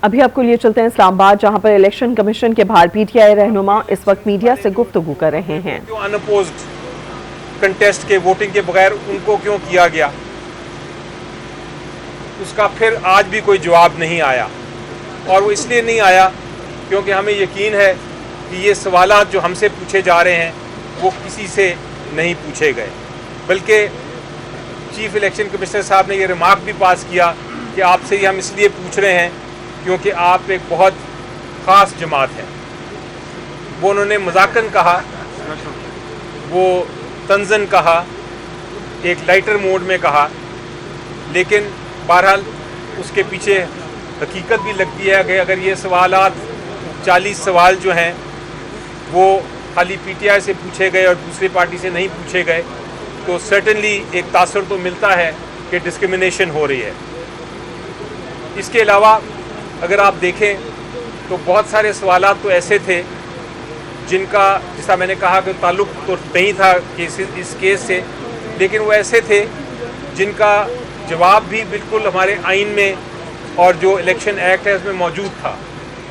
अभी आपको लिए चलते हैं इस्लामाबाद, जहां पर इलेक्शन कमीशन के बाहर पीटीआई रहनुमा इस वक्त मीडिया से गुफ्तगू कर रहे हैं। क्यों अनअपोज्ड कंटेस्ट के वोटिंग के बगैर उनको क्यों किया गया, उसका फिर आज भी कोई जवाब नहीं आया। और वो इसलिए नहीं आया क्योंकि हमें यकीन है कि ये सवालात जो हमसे पूछे जा रहे हैं वो किसी से नहीं पूछे गए, बल्कि चीफ इलेक्शन कमिश्नर साहब ने ये रिमार्क भी पास किया कि आपसे ये हम इसलिए पूछ रहे हैं क्योंकि आप एक बहुत ख़ास जमात हैं। वो उन्होंने मजाकन कहा, वो तंजन कहा, एक लाइटर मोड में कहा, लेकिन बहरहाल उसके पीछे हकीकत भी लगती है कि अगर ये सवालात 40 सवाल जो हैं वो खाली पीटीआई से पूछे गए और दूसरी पार्टी से नहीं पूछे गए तो सर्टेनली एक तासर तो मिलता है कि डिस्क्रिमिनेशन हो रही है। इसके अलावा अगर आप देखें तो बहुत सारे सवालात तो ऐसे थे जिनका, जैसा मैंने कहा कि ताल्लुक़ तो नहीं था इस केस से, लेकिन वो ऐसे थे जिनका जवाब भी बिल्कुल हमारे आइन में और जो इलेक्शन एक्ट है उसमें मौजूद था।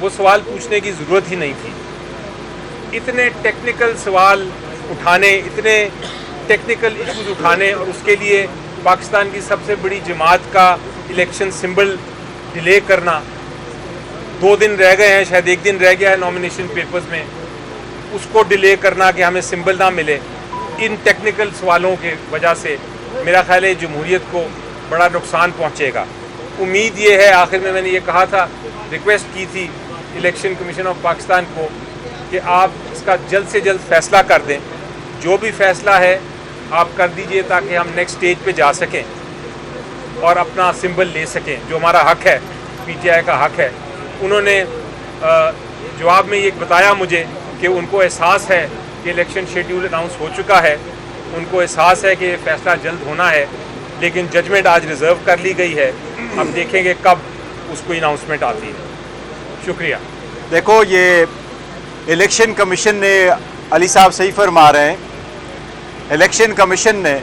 वो सवाल पूछने की ज़रूरत ही नहीं थी। इतने टेक्निकल सवाल उठाने, इतने टेक्निकल इश्यूज उठाने और उसके लिए पाकिस्तान की सबसे बड़ी जमात का इलेक्शन सिंबल डिले करना, 2 दिन रह गए हैं, शायद 1 दिन रह गया है नॉमिनेशन पेपर्स में, उसको डिले करना कि हमें सिंबल ना मिले, इन टेक्निकल सवालों के वजह से मेरा ख्याल है जमहूरियत को बड़ा नुकसान पहुंचेगा। उम्मीद ये है, आखिर में मैंने ये कहा था, रिक्वेस्ट की थी इलेक्शन कमीशन ऑफ पाकिस्तान को कि आप इसका जल्द से जल्द फैसला कर दें। जो भी फैसला है आप कर दीजिए ताकि हम नेक्स्ट स्टेज पे जा सकें और अपना सिंबल ले सकें, जो हमारा हक है, पीटीआई का हक है। उन्होंने जवाब में ये बताया मुझे कि उनको एहसास है कि इलेक्शन शेड्यूल अनाउंस हो चुका है, उनको एहसास है कि फैसला जल्द होना है, लेकिन जजमेंट आज रिज़र्व कर ली गई है। अब देखेंगे कब उसको अनाउंसमेंट आती है। शुक्रिया। देखो, ये इलेक्शन कमीशन ने, अली साहब सही फरमा रहे हैं, इलेक्शन कमीशन ने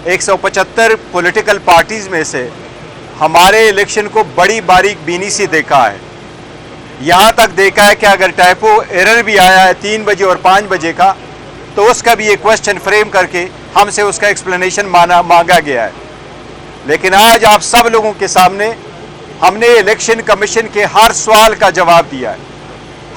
175 पॉलिटिकल पार्टीज़ में से हमारे इलेक्शन को बड़ी बारीक बीनी से देखा है। यहाँ तक देखा है कि अगर टाइपो एरर भी आया है 3 बजे और 5 बजे का, तो उसका भी एक क्वेश्चन फ्रेम करके हमसे उसका एक्सप्लेनेशन मांगा गया है। लेकिन आज आप सब लोगों के सामने हमने इलेक्शन कमीशन के हर सवाल का जवाब दिया है,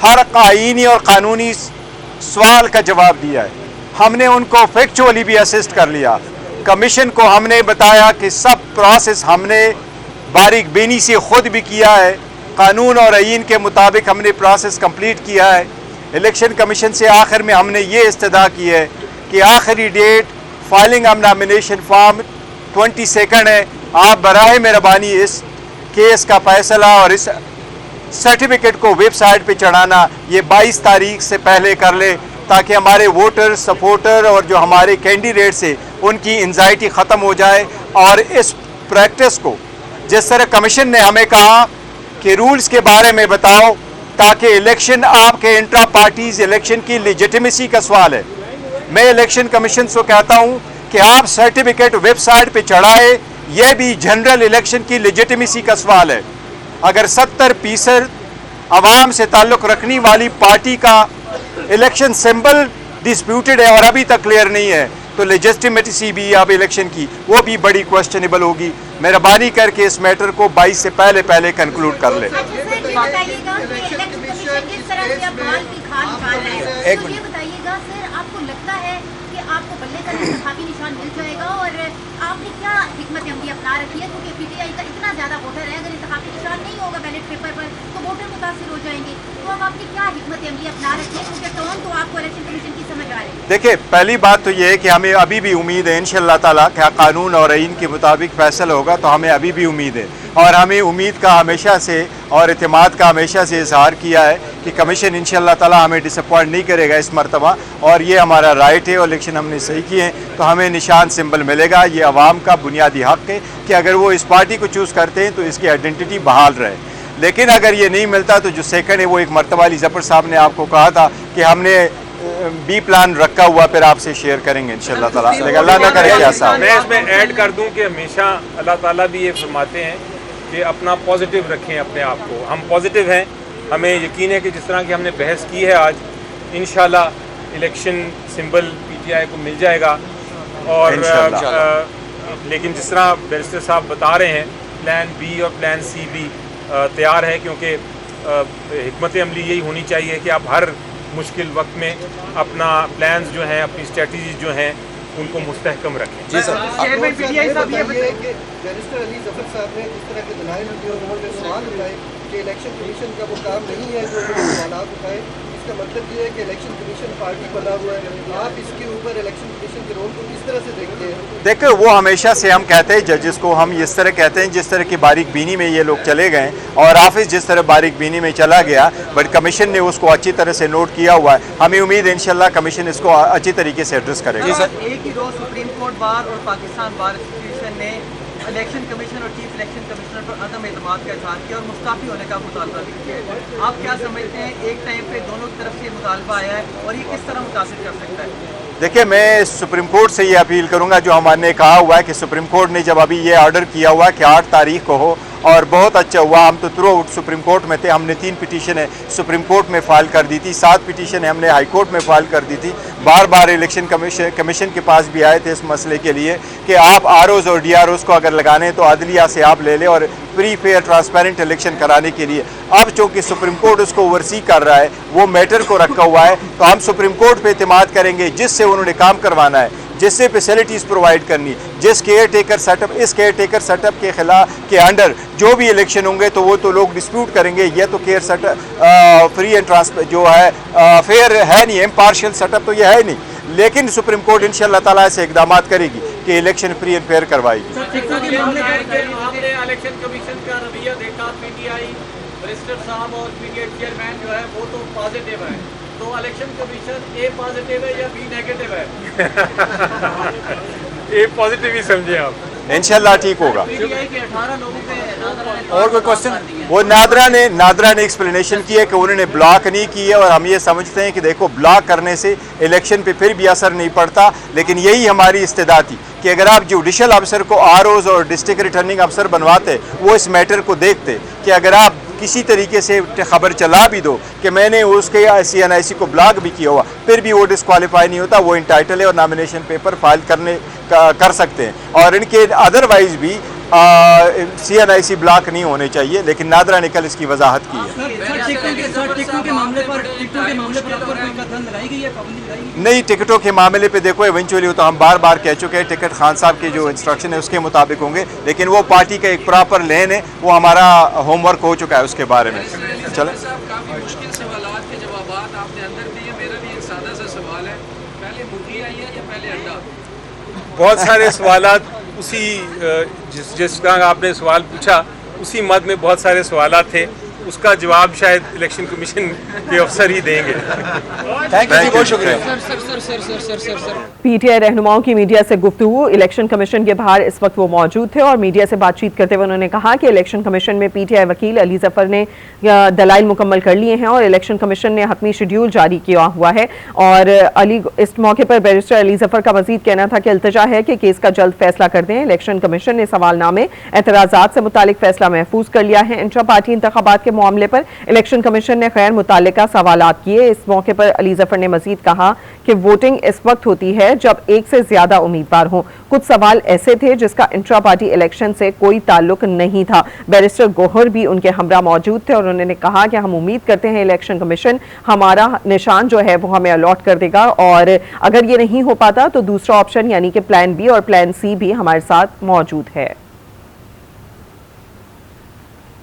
हर आईनी और कानूनी सवाल का जवाब दिया है। हमने उनको फैक्चुअली भी असिस्ट कर लिया। कमीशन को हमने बताया कि सब प्रोसेस हमने बारीक बीनी से खुद भी किया है, कानून और आईन के मुताबिक हमने प्रोसेस कंप्लीट किया है। इलेक्शन कमीशन से आखिर में हमने ये इस्तदा की है कि आखिरी date filing of nomination form 22 है। आप बराए मेहरबानी इस केस का फैसला और इस सर्टिफिकेट को वेबसाइट पे चढ़ाना ये 22 तारीख से पहले कर ले, ताकि हमारे वोटर, सपोर्टर और जो हमारे कैंडिडेट्स हैं उनकी एंजाइटी ख़त्म हो जाए। और इस प्रैक्टिस को, जिस तरह कमीशन ने हमें कहा कि रूल्स के बारे में बताओ, ताकि इलेक्शन आपके इंट्रा पार्टीज इलेक्शन की लेजिटिमेसी का सवाल है। मैं इलेक्शन कमीशन से कहता हूं कि आप सर्टिफिकेट वेबसाइट पे चढ़ाए, यह भी जनरल इलेक्शन की लेजिटिमेसी का सवाल है। अगर 70% आवाम से ताल्लुक़ रखने वाली पार्टी का इलेक्शन सिंबल डिस्प्यूटेड है और अभी तक क्लियर नहीं है, तो लेजिटिमेसी भी अब इलेक्शन की वो भी बड़ी क्वेश्चनिबल होगी। मेहरबानी करके इस मैटर को 22 से पहले कंक्लूड कर ले। एक मिनट बताइएगा सर, आपको लगता है कि आपको बल्ले का इंतखाबी निशान मिल जाएगा और आपने क्या हिकमत अमली अपना रखी है, क्योंकि पीटीआई का इतना ज़्यादा वोटर है, अगर इंतखाबी निशान नहीं होगा बैलेट पेपर पर तो वोटर मुतासिर हो जाएंगे। तो अब आपने क्या हिकमत अमली अपना रखी है, क्योंकि टोन तो आपको इलेक्शन कमीशन की समझ आ रही है। देखिए, पहली बात तो ये है कि हमें अभी भी उम्मीद है इंशाअल्लाह ताला क्या कानून और आईन के मुताबिक फैसला होगा, तो हमें अभी भी उम्मीद है। और हमें उम्मीद का हमेशा से और एतमाद का हमेशा से इजहार किया है कि कमीशन इंशाअल्लाह ताला हमें डिसअपॉइंट नहीं करेगा इस मरतबा, और ये हमारा राइट है और इलेक्शन हमने सही किए हैं, तो हमें निशान सिंबल मिलेगा। ये अवाम का बुनियादी हक है कि अगर वो इस पार्टी को चूज़ करते हैं तो इसकी आइडेंटिटी बहाल रहे। लेकिन अगर ये नहीं मिलता तो जो सेकंड है वो एक मरतबा अली ज़फ़र साहब ने आपको कहा था कि हमने बी प्लान रखा हुआ, फिर आपसे शेयर करेंगे इंशाअल्लाह ताला। अल्लाह ना करे क्या साहब। मैं इसमें ऐड कर दूं कि हमेशा अल्लाह ताला भी ये फरमाते हैं कि अपना पॉजिटिव रखें अपने आप को। हम पॉजिटिव हैं, हमें यकीन है कि जिस तरह की हमने बहस की है आज, इंशाल्लाह इलेक्शन सिंबल पीटीआई को मिल जाएगा। और लेकिन जिस तरह बैरिस्टर साहब बता रहे हैं, प्लान बी और प्लान सी भी तैयार है, क्योंकि हिकमत अमली यही होनी चाहिए कि आप हर मुश्किल वक्त में अपना प्लान्स जो हैं, अपनी स्ट्रेटजीज जो हैं, उनको मुस्तहकम रखें। जी सर, चेयरमैन पीटीआई साहब ये बताइए कि बैरिस्टर अली ज़फ़र साहब ने जिस तरह के दलाइल दिए और उन्होंने सवाल उठाए कि इलेक्शन कमीशन का वो काम नहीं है जो उन्होंने सवाल उठाए, इसका मतलब ये है कि इलेक्शन कमीशन पार्टी बना हुआ है। आप इसके ऊपर इलेक्शन कमीशन के रोल को किस तरह से देखते हैं? देखो, वो हमेशा से हम कहते हैं, जजेस को हम इस तरह कहते हैं जिस तरह की बारीक बीनी में ये लोग चले गए और ऑफिस जिस तरह बारीक बीनी में चला गया, बट कमीशन ने उसको अच्छी तरह से नोट किया हुआ है। हमें उम्मीद है इंशाल्लाह कमीशन इसको अच्छी तरीके से एड्रेस करेगा। एक ही रोज सुप्रीम कोर्ट बार और पाकिस्तान बार एसोसिएशन ने इलेक्शन कमीशन और चीफ इलेक्शन कमिश्नर पर अदम एतमाद का इजहार किया और मुस्ताफी होने का मुतालबा भी किया। आप क्या समझते हैं, एक टाइम पे दोनों की तरफ से मुतालबा आया है और ये किस तरह मुतासिर कर सकता है? देखिए, मैं सुप्रीम कोर्ट से ये अपील करूंगा, जो हमारे कहा हुआ है कि सुप्रीम कोर्ट ने जब अभी ये ऑर्डर किया हुआ है कि 8 तारीख को हो, और बहुत अच्छा हुआ, हम तो थ्रू आउट सुप्रीम कोर्ट में थे। हमने 3 पिटीशन है सुप्रीम कोर्ट में फ़ाइल कर दी थी, 7 पिटीशन है हमने हाई कोर्ट में फ़ाइल कर दी थी। बार बार इलेक्शन कमीशन के पास भी आए थे इस मसले के लिए कि आप आरओज़ और डीआरओज़ को अगर लगाने हैं तो अदलिया से आप ले लें और फ्री फेयर ट्रांसपेरेंट इलेक्शन कराने के लिए। अब चूँकि सुप्रीम कोर्ट उसको ओवरसी कर रहा है, वो मैटर को रखा हुआ है, तो हम सुप्रीम कोर्ट पर एतमाद करेंगे जिससे उन्होंने काम करवाना है, जिससे फैसिलिटीज़ प्रोवाइड करनी, जिस केयर टेकर सेटअप, इस केयर टेकर सेटअप के खिलाफ के अंडर जो भी इलेक्शन होंगे तो वो तो लोग डिस्प्यूट करेंगे। ये तो care setup free and transparent जो है फेयर है नहीं, इम्पार्शियल सेटअप तो ये है नहीं। लेकिन सुप्रीम कोर्ट इंशाअल्लाह ताला ऐसे इकदाम करेगी कि इलेक्शन फ्री एंड फेयर करवाएगी। आपने इलेक्शन कमीशन का रवैया देखा, पीटीआई बैरिस्टर साहब और पीटीआई चेयरमैन जो है वो तो पॉजिटिव है, तो इलेक्शन कमीशन ए पॉजिटिव है या बी नेगेटिव है? ए पॉजिटिव ही समझे आप, इंशाल्लाह ठीक होगा। पीटीआई के 18 लोगों पे और कोई क्वेश्चन? वो नादरा ने एक्सप्लेनेशन की है कि उन्होंने ब्लॉक नहीं की है, और हम ये समझते हैं कि देखो, ब्लॉक करने से इलेक्शन पे फिर भी असर नहीं पड़ता, लेकिन यही हमारी इस्तेदा थी कि अगर आप जुडिशल अफसर को आरओज़ और डिस्ट्रिक्ट रिटर्निंग अफसर बनवाते, वो इस मैटर को देखते कि अगर आप किसी तरीके से खबर चला भी दो कि मैंने उसके CNIC को ब्लॉक भी किया हुआ, फिर भी वो डिस्क्वालीफाई नहीं होता, वो इंटाइटल है और नॉमिनेशन पेपर फाइल कर सकते हैं। और इनके अदरवाइज भी CNIC ब्लॉक नहीं होने चाहिए, लेकिन नादरा ने कल इसकी वजाहत की है। नहीं, टिकटों के मामले पे देखो, इवेंचुअली तो हम बार बार कह चुके हैं, टिकट खान साहब के जो इंस्ट्रक्शन है उसके मुताबिक होंगे, लेकिन वो पार्टी का एक प्रॉपर लेन है, वो हमारा होमवर्क हो चुका है उसके बारे में। चलें, काफ़ी मुश्किल सवालात के जवाबात आपने अंदर दिए। मेरा भी एक सादा सा सवाल है, पहले मुर्गी आई है या पहले अंडा? बहुत सारे सवालात उसी जिस तरह आपने सवाल पूछा उसी मद में बहुत सारे सवालात थे, उसका जवाब शायद इलेक्शन कमीशन के अफसर ही देंगे। थैंक यू, बहुत शुक्रिया। पीटीआई रहनुमाओं की मीडिया से गुफ्तगू। इलेक्शन कमीशन के बाहर इस वक्त वो मौजूद थे और मीडिया से बातचीत करते हुए उन्होंने कहा कि इलेक्शन कमीशन में पीटीआई वकील अली जफर ने दलाइल मुकम्मल कर लिए हैं और इलेक्शन कमीशन ने हतमी शेड्यूल जारी किया हुआ है। और इस मौके पर बैरिस्टर अली जफर का मजीद कहना था कि इल्तिजा है कि केस का जल्द फैसला कर दें। इलेक्शन कमीशन ने सवालनामे एतराज़ात से मुतालिक फैसला महफूज कर लिया है। इंट्रा पार्टी इंतखाबात के मामले पर इलेक्शन कमीशन ने गैर मुताल्लिका सवालात किए। इस मौके पर अली जफर ने मजीद कहा कि वोटिंग इस वक्त होती है जब एक से ज्यादा उम्मीदवार हों। कुछ सवाल ऐसे थे जिसका इंट्रा पार्टी इलेक्शन से कोई ताल्लुक नहीं था। बैरिस्टर गोहर भी उनके हमरा मौजूद थे और उन्होंने कहा कि हम उम्मीद करते हैं इलेक्शन कमीशन हमारा निशान जो है वो हमें अलॉट कर देगा और अगर ये नहीं हो पाता तो दूसरा ऑप्शन यानी कि प्लान बी और प्लान सी भी हमारे साथ मौजूद है।